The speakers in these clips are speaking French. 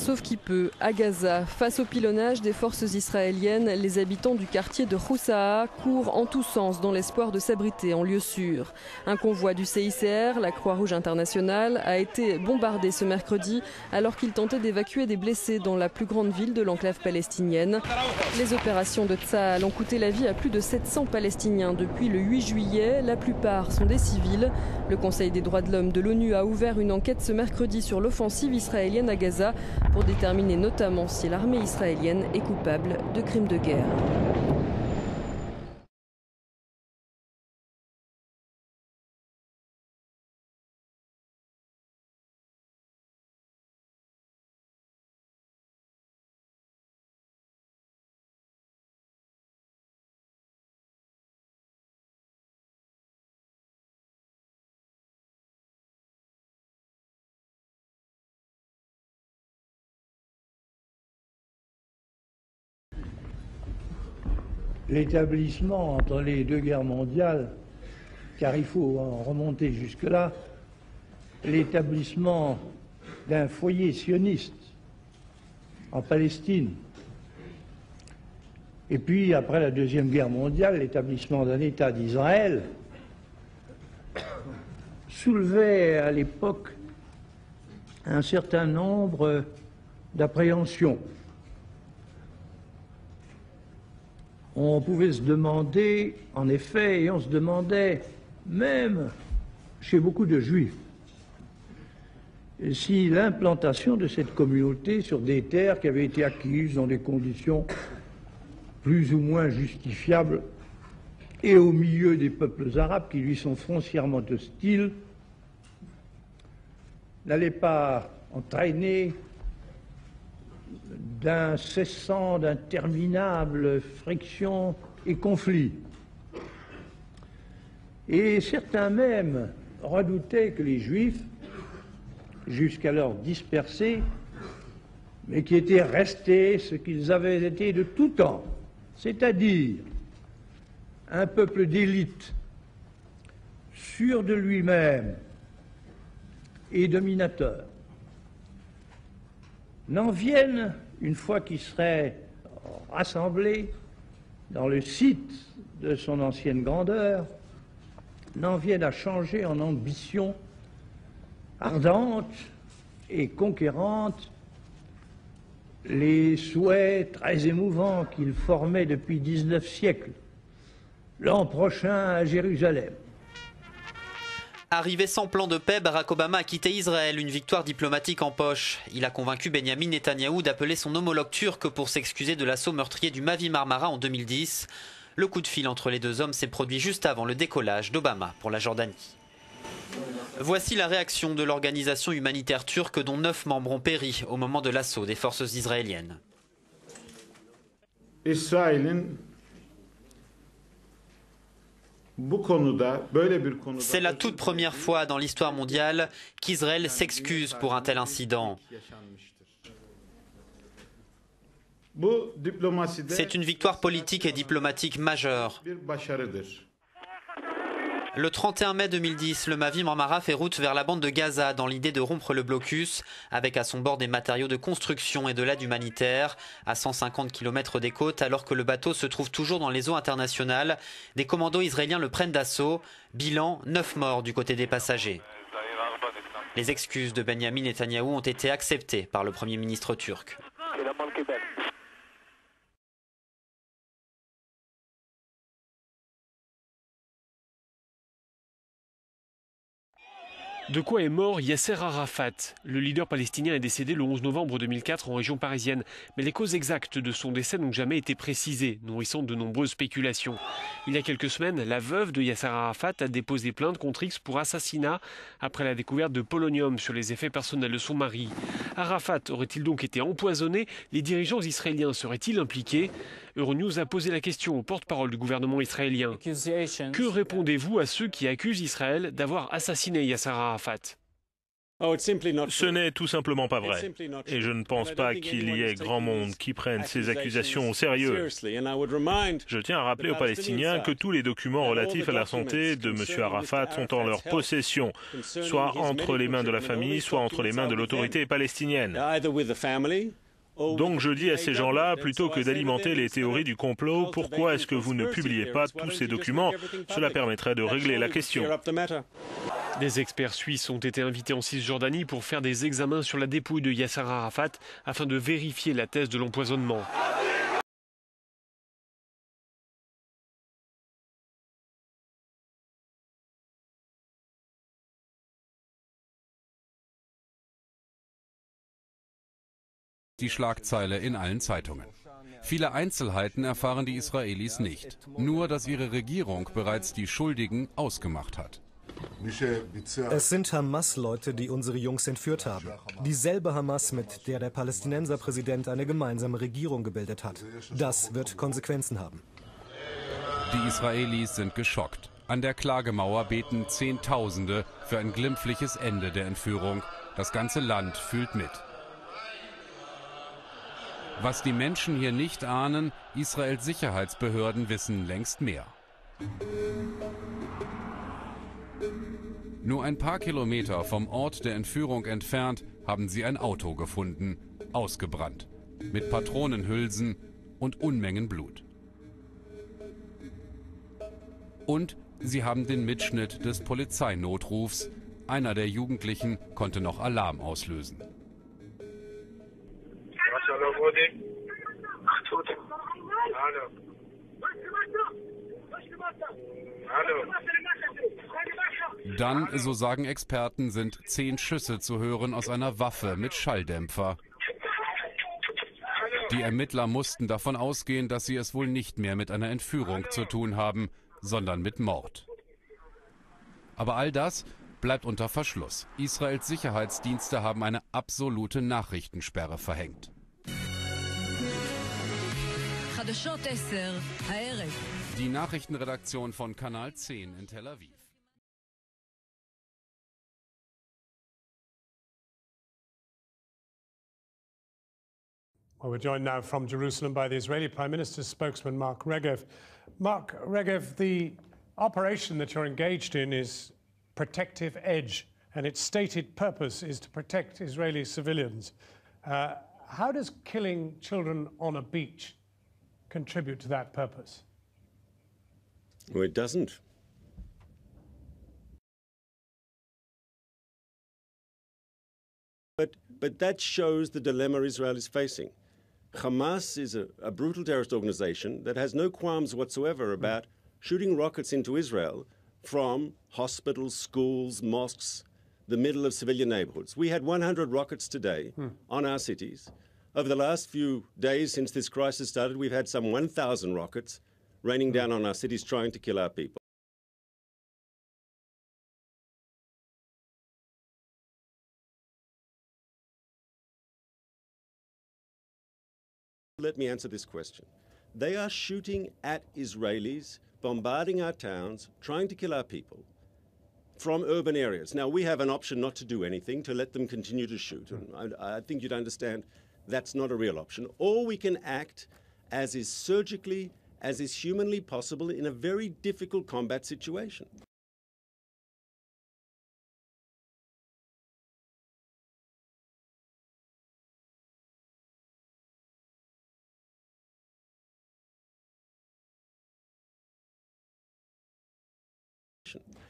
sauve qui peut. À Gaza, face au pilonnage des forces israéliennes, les habitants du quartier de Houssa'a courent en tous sens dans l'espoir de s'abriter en lieu sûr. Un convoi du CICR, la Croix-Rouge internationale, a été bombardé ce mercredi alors qu'il tentait d'évacuer des blessés dans la plus grande ville de l'enclave palestinienne. Les opérations de Tsahal ont coûté la vie à plus de 700 Palestiniens depuis le 8 juillet. La plupart sont des civils. Le Conseil des droits de l'homme de l'ONU a ouvert une enquête ce mercredi sur l'offensive israélienne à Gaza pour déterminer notamment si l'armée israélienne est coupable de crimes de guerre. L'établissement entre les deux guerres mondiales, car il faut en remonter jusque-là, l'établissement d'un foyer sioniste en Palestine, et puis après la Deuxième Guerre mondiale, l'établissement d'un État d'Israël, soulevait à l'époque un certain nombre d'appréhensions. On pouvait se demander, en effet, et on se demandait, même chez beaucoup de juifs, si l'implantation de cette communauté sur des terres qui avaient été acquises dans des conditions plus ou moins justifiables et au milieu des peuples arabes qui lui sont foncièrement hostiles, n'allait pas entraîner d'interminables frictions et conflits. Et certains même redoutaient que les Juifs, jusqu'alors dispersés, mais qui étaient restés ce qu'ils avaient été de tout temps, c'est-à-dire un peuple d'élite, sûr de lui-même et dominateur, n'en viennent, une fois qu'ils seraient rassemblés dans le site de son ancienne grandeur, n'en viennent à changer en ambition ardente et conquérante les souhaits très émouvants qu'ils formaient depuis 19 siècles, l'an prochain à Jérusalem. Arrivé sans plan de paix, Barack Obama a quitté Israël, une victoire diplomatique en poche. Il a convaincu Benyamin Netanyahou d'appeler son homologue turc pour s'excuser de l'assaut meurtrier du Mavi Marmara en 2010. Le coup de fil entre les deux hommes s'est produit juste avant le décollage d'Obama pour la Jordanie. Voici la réaction de l'organisation humanitaire turque dont 9 membres ont péri au moment de l'assaut des forces israéliennes. C'est la toute première fois dans l'histoire mondiale qu'Israël s'excuse pour un tel incident. C'est une victoire politique et diplomatique majeure. Le 31 mai 2010, le Mavi Marmara fait route vers la bande de Gaza dans l'idée de rompre le blocus, avec à son bord des matériaux de construction et de l'aide humanitaire, à 150 km des côtes, alors que le bateau se trouve toujours dans les eaux internationales. Des commandos israéliens le prennent d'assaut. Bilan, 9 morts du côté des passagers. Les excuses de Benyamin Netanyahou ont été acceptées par le Premier ministre turc. De quoi est mort Yasser Arafat? Le leader palestinien est décédé le 11 novembre 2004 en région parisienne. Mais les causes exactes de son décès n'ont jamais été précisées, nourrissant de nombreuses spéculations. Il y a quelques semaines, la veuve de Yasser Arafat a déposé plainte contre X pour assassinat après la découverte de polonium sur les effets personnels de son mari. Arafat aurait-il donc été empoisonné? Les dirigeants israéliens seraient-ils impliqués? Euronews a posé la question au porte-parole du gouvernement israélien. Que répondez-vous à ceux qui accusent Israël d'avoir assassiné Yasser Arafat? Ce n'est tout simplement pas vrai. Et je ne pense pas qu'il y ait grand monde qui prenne ces accusations au sérieux. Je tiens à rappeler aux Palestiniens que tous les documents relatifs à la santé de M. Arafat sont en leur possession, soit entre les mains de la famille, soit entre les mains de l'autorité palestinienne. Donc je dis à ces gens-là, plutôt que d'alimenter les théories du complot, pourquoi est-ce que vous ne publiez pas tous ces documents? Cela permettrait de régler la question. Des experts suisses ont été invités en Cisjordanie pour faire des examens sur la dépouille de Yasser Arafat afin de vérifier la thèse de l'empoisonnement. Die Schlagzeile in allen Zeitungen. Viele Einzelheiten erfahren die Israelis nicht. Nur, dass ihre Regierung bereits die Schuldigen ausgemacht hat. Es sind Hamas-Leute, die unsere Jungs entführt haben. Dieselbe Hamas, mit der der Palästinenserpräsident eine gemeinsame Regierung gebildet hat. Das wird Konsequenzen haben. Die Israelis sind geschockt. An der Klagemauer beten Zehntausende für ein glimpfliches Ende der Entführung. Das ganze Land fühlt mit. Was die Menschen hier nicht ahnen, Israels Sicherheitsbehörden wissen längst mehr. Nur ein paar Kilometer vom Ort der Entführung entfernt haben sie ein Auto gefunden, ausgebrannt, mit Patronenhülsen und Unmengen Blut. Und sie haben den Mitschnitt des Polizeinotrufs. Einer der Jugendlichen konnte noch Alarm auslösen. Dann, so sagen Experten, sind 10 Schüsse zu hören aus einer Waffe mit Schalldämpfer. Die Ermittler mussten davon ausgehen, dass sie es wohl nicht mehr mit einer Entführung zu tun haben, sondern mit Mord. Aber all das bleibt unter Verschluss. Israels Sicherheitsdienste haben eine absolute Nachrichtensperre verhängt. Die Nachrichtenredaktion von Kanal 10 in Tel Aviv. Well, we're joined now from Jerusalem by the Israeli Prime Minister's spokesman, Mark Regev. Mark Regev, the operation that you're engaged in is Protective Edge, and its stated purpose is to protect Israeli civilians. How does killing children on a beach contribute to that purpose? Well, it doesn't. But that shows the dilemma Israel is facing. Hamas is a brutal terrorist organization that has no qualms whatsoever about shooting rockets into Israel from hospitals, schools, mosques, the middle of civilian neighborhoods. We had 100 rockets today on our cities. Over the last few days since this crisis started, we've had some 1,000 rockets raining down on our cities trying to kill our people. Let me answer this question. They are shooting at Israelis, bombarding our towns, trying to kill our people from urban areas. Now, we have an option not to do anything, to let them continue to shoot. And I think you'd understand that's not a real option. Or we can act as is surgically, as is humanly possible in a very difficult combat situation.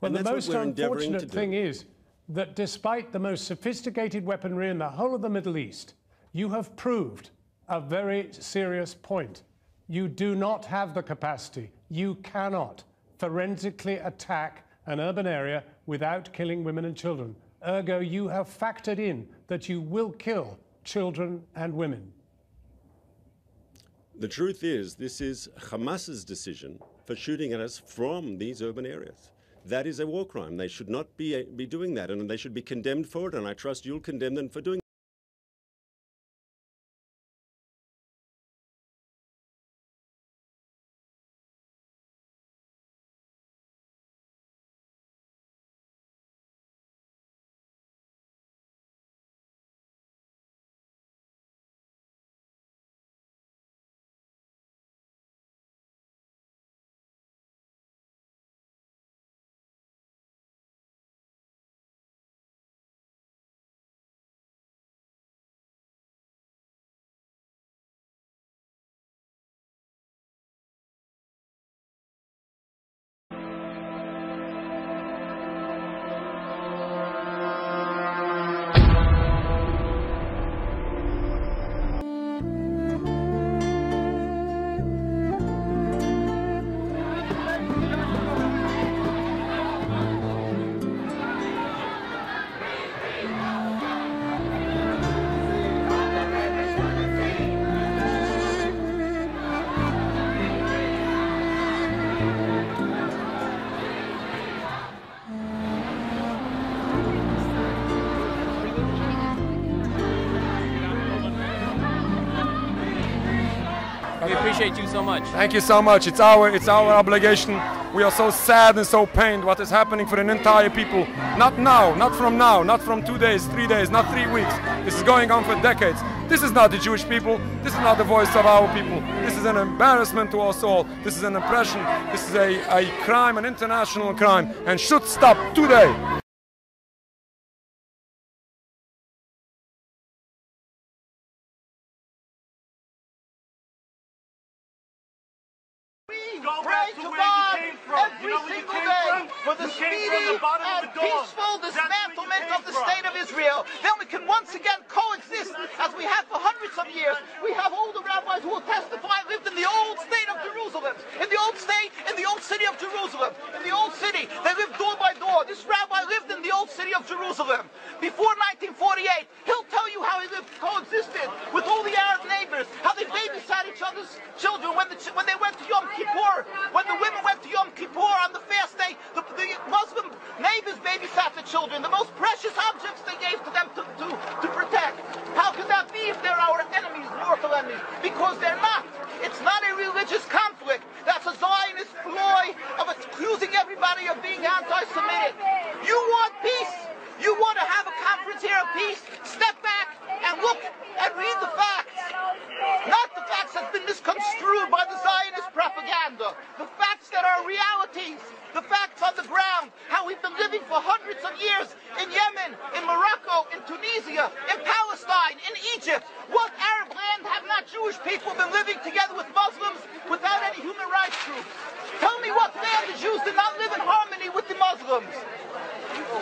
Well, the most unfortunate thing is that despite the most sophisticated weaponry in the whole of the Middle East, you have proved a very serious point. You do not have the capacity. You cannot forensically attack an urban area without killing women and children. Ergo, you have factored in that you will kill children and women. The truth is, this is Hamas's decision for shooting at us from these urban areas. That is a war crime. They should not be doing that, and they should be condemned for it, and I trust you'll condemn them for doing it. We appreciate you so much. Thank you so much. It's our obligation. We are so sad and so pained what is happening for an entire people. Not now, not from 2 days, 3 days, not 3 weeks. This is going on for decades. This is not the Jewish people. This is not the voice of our people. This is an embarrassment to us all. This is an oppression. This is a crime, an international crime, and should stop today. Pray to God every single day for the speedy and peaceful dismantlement of the state of Israel. Then we can once again coexist as we have for hundreds of years. We have all the rabbis who will testify lived in the old state of Jerusalem, in the old state, in the old city of Jerusalem, in the old city. They lived door by door. This rabbi lived in the old city of Jerusalem. Before 1948, he'll tell you how he lived, coexisted with all the Arab neighbors, how they babysat each other's children when they went to Yom Kippur. When the women went to Yom Kippur on the fast day, the Muslim neighbors babysat the children, the most precious objects they gave to them to protect. How could that be if they're our enemies, mortal enemies? Because they're not. It's not a religious conflict. That's a Zionist ploy of accusing everybody of being anti-Semitic. You want peace? You want to have a conference here of peace? Step back and look and read the facts. Not the facts that's been misconstrued by the Zionist propaganda. The facts that are realities. The facts on the ground. How we've been living for hundreds of years in Yemen, in Morocco, in Tunisia, in Palestine, in Egypt. What Arab land have not Jewish people been living together with Muslims without any human rights groups? Tell me what land the Jews did not live in harmony with the Muslims.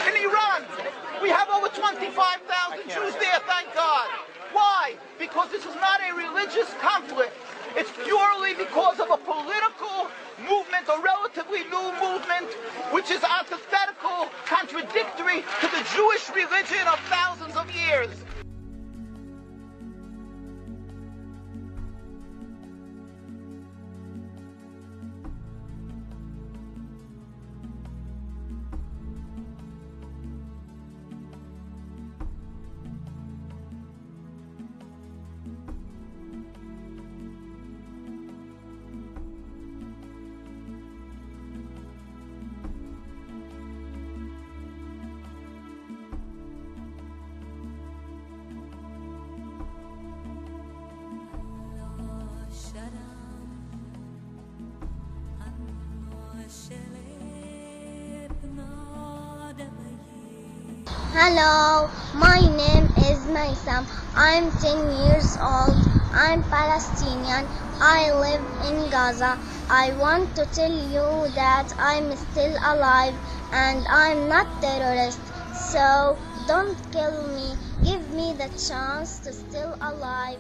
In Iran, we have over 25,000 Jews there, thank God. Why? Because this is not a religious conflict. It's purely because of a political movement, a relatively new movement, which is antithetical, contradictory to the Jewish religion of thousands of years. Hello, my name is Maysam. I'm 10 years old. I'm Palestinian. I live in Gaza. I want to tell you that I'm still alive and I'm not terrorist. So don't kill me. Give me the chance to still alive.